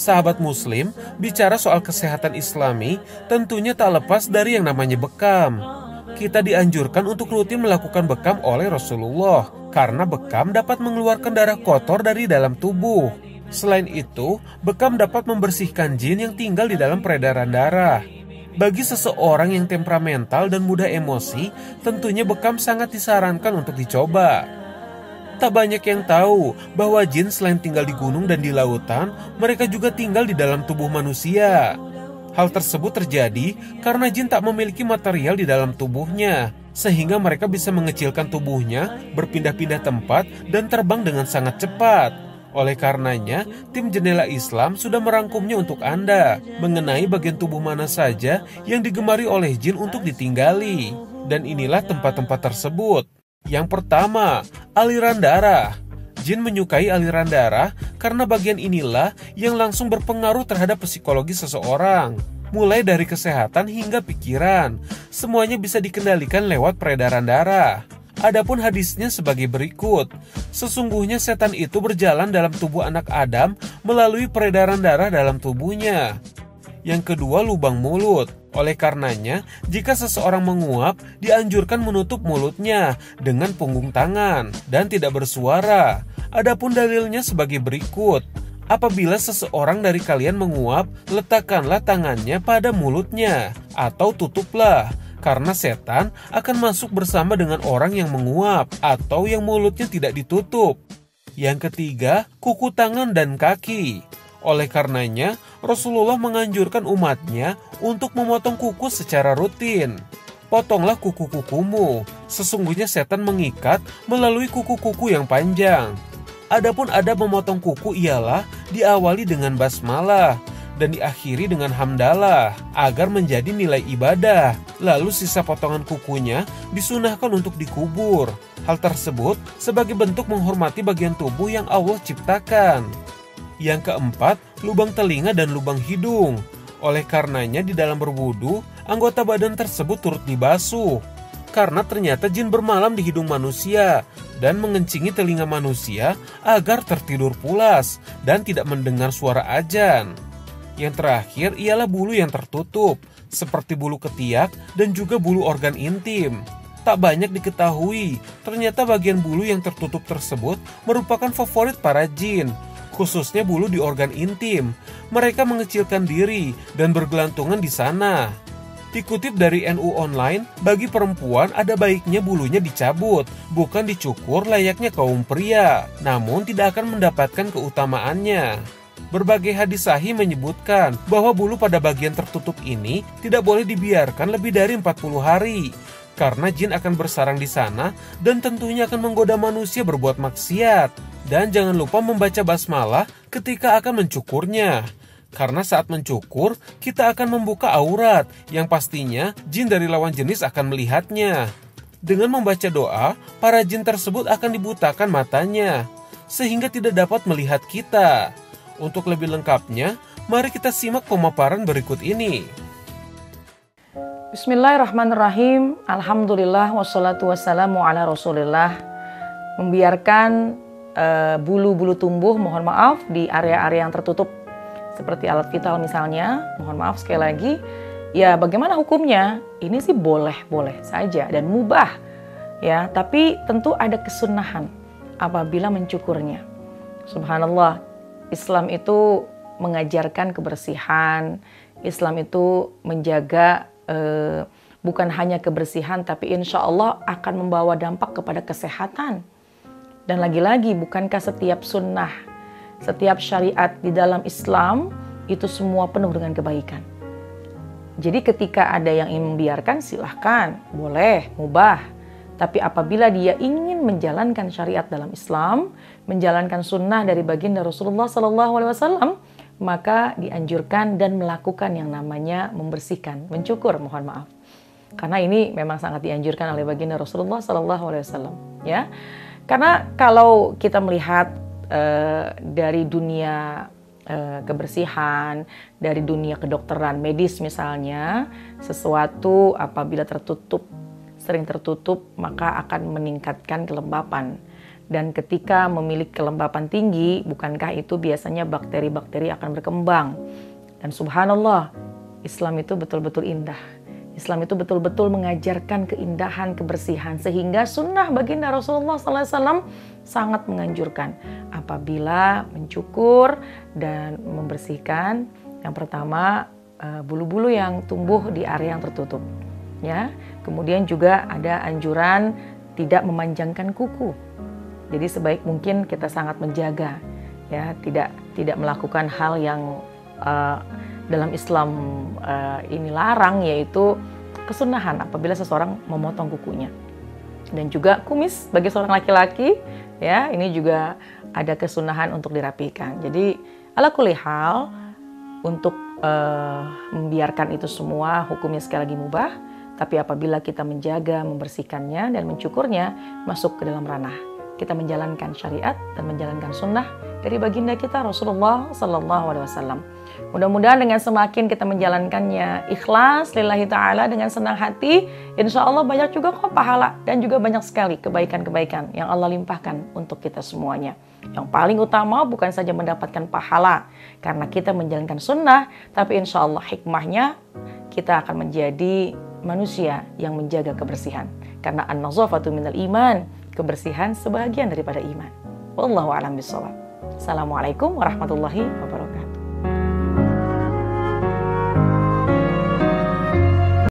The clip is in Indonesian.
Sahabat muslim, bicara soal kesehatan islami tentunya tak lepas dari yang namanya bekam. Kita dianjurkan untuk rutin melakukan bekam oleh Rasulullah, karena bekam dapat mengeluarkan darah kotor dari dalam tubuh. Selain itu, bekam dapat membersihkan jin yang tinggal di dalam peredaran darah. Bagi seseorang yang temperamental dan mudah emosi, tentunya bekam sangat disarankan untuk dicoba. Tak banyak yang tahu bahwa jin selain tinggal di gunung dan di lautan, mereka juga tinggal di dalam tubuh manusia. Hal tersebut terjadi karena jin tak memiliki material di dalam tubuhnya, sehingga mereka bisa mengecilkan tubuhnya, berpindah-pindah tempat, dan terbang dengan sangat cepat. Oleh karenanya, tim Jendela Islam sudah merangkumnya untuk Anda, mengenai bagian tubuh mana saja yang digemari oleh jin untuk ditinggali. Dan inilah tempat-tempat tersebut. Yang pertama, aliran darah. Jin menyukai aliran darah karena bagian inilah yang langsung berpengaruh terhadap psikologi seseorang. Mulai dari kesehatan hingga pikiran, semuanya bisa dikendalikan lewat peredaran darah. Adapun hadisnya sebagai berikut. Sesungguhnya setan itu berjalan dalam tubuh anak Adam melalui peredaran darah dalam tubuhnya. Yang kedua, lubang mulut. Oleh karenanya, jika seseorang menguap, dianjurkan menutup mulutnya dengan punggung tangan dan tidak bersuara. Adapun dalilnya sebagai berikut. Apabila seseorang dari kalian menguap, letakkanlah tangannya pada mulutnya atau tutuplah, karena setan akan masuk bersama dengan orang yang menguap atau yang mulutnya tidak ditutup. Yang ketiga, kuku tangan dan kaki. Oleh karenanya, Rasulullah menganjurkan umatnya untuk memotong kuku secara rutin. Potonglah kuku-kukumu, sesungguhnya setan mengikat melalui kuku-kuku yang panjang. Adapun adab memotong kuku ialah diawali dengan basmalah dan diakhiri dengan hamdalah agar menjadi nilai ibadah. Lalu sisa potongan kukunya disunahkan untuk dikubur. Hal tersebut sebagai bentuk menghormati bagian tubuh yang Allah ciptakan. Yang keempat, lubang telinga dan lubang hidung. Oleh karenanya di dalam berwudu, anggota badan tersebut turut dibasuh. Karena ternyata jin bermalam di hidung manusia dan mengencingi telinga manusia agar tertidur pulas dan tidak mendengar suara azan. Yang terakhir ialah bulu yang tertutup, seperti bulu ketiak dan juga bulu organ intim. Tak banyak diketahui, ternyata bagian bulu yang tertutup tersebut merupakan favorit para jin, khususnya bulu di organ intim. Mereka mengecilkan diri dan bergelantungan di sana. Dikutip dari NU Online, bagi perempuan ada baiknya bulunya dicabut, bukan dicukur layaknya kaum pria, namun tidak akan mendapatkan keutamaannya. Berbagai hadis sahih menyebutkan bahwa bulu pada bagian tertutup ini tidak boleh dibiarkan lebih dari 40 hari, karena jin akan bersarang di sana dan tentunya akan menggoda manusia berbuat maksiat. Dan jangan lupa membaca basmalah ketika akan mencukurnya. Karena saat mencukur, kita akan membuka aurat yang pastinya jin dari lawan jenis akan melihatnya. Dengan membaca doa, para jin tersebut akan dibutakan matanya, sehingga tidak dapat melihat kita. Untuk lebih lengkapnya, mari kita simak pemaparan berikut ini. Bismillahirrahmanirrahim. Alhamdulillah wassalatu wassalamu ala rasulillah. Membiarkan bulu-bulu tumbuh, mohon maaf, di area-area yang tertutup seperti alat vital misalnya, mohon maaf sekali lagi, ya bagaimana hukumnya? Ini sih boleh-boleh saja dan mubah ya, tapi tentu ada kesunahan apabila mencukurnya. Subhanallah, Islam itu mengajarkan kebersihan, Islam itu menjaga bukan hanya kebersihan, tapi insya Allah akan membawa dampak kepada kesehatan. Dan lagi-lagi, bukankah setiap sunnah, setiap syariat di dalam Islam itu semua penuh dengan kebaikan. Jadi ketika ada yang ingin membiarkan, silahkan, boleh, mubah. Tapi apabila dia ingin menjalankan syariat dalam Islam, menjalankan sunnah dari baginda Rasulullah SAW, maka dianjurkan dan melakukan yang namanya membersihkan, mencukur, mohon maaf. Karena ini memang sangat dianjurkan oleh baginda Rasulullah SAW. Ya, karena kalau kita melihat dari dunia kebersihan, dari dunia kedokteran medis misalnya, sesuatu apabila tertutup, sering tertutup, maka akan meningkatkan kelembapan. Dan ketika memiliki kelembapan tinggi, bukankah itu biasanya bakteri-bakteri akan berkembang? Dan subhanallah, Islam itu betul-betul indah. Islam itu betul-betul mengajarkan keindahan, kebersihan, sehingga sunnah baginda Rasulullah SAW sangat menganjurkan apabila mencukur dan membersihkan. Yang pertama, bulu-bulu yang tumbuh di area yang tertutup. Ya, kemudian juga ada anjuran tidak memanjangkan kuku. Jadi sebaik mungkin kita sangat menjaga, ya, tidak melakukan hal yang dalam Islam ini larang, yaitu kesunahan apabila seseorang memotong kukunya. Dan juga kumis bagi seorang laki-laki, ya, ini juga ada kesunahan untuk dirapikan. Jadi ala kulli hal, untuk membiarkan itu semua hukumnya sekali lagi mubah, tapi apabila kita menjaga, membersihkannya dan mencukurnya, masuk ke dalam ranah kita menjalankan syariat dan menjalankan sunnah dari baginda kita Rasulullah Sallallahu Alaihi Wasallam. Mudah-mudahan dengan semakin kita menjalankannya ikhlas lillahi ta'ala dengan senang hati, insya Allah banyak juga kok pahala dan juga banyak sekali kebaikan-kebaikan yang Allah limpahkan untuk kita semuanya. Yang paling utama bukan saja mendapatkan pahala karena kita menjalankan sunnah, tapi insya Allah hikmahnya kita akan menjadi manusia yang menjaga kebersihan. Karena an-nazafatu minal iman, kebersihan sebagian daripada iman. Wallahu a'lam bishawab. Assalamualaikum warahmatullahi wabarakatuh.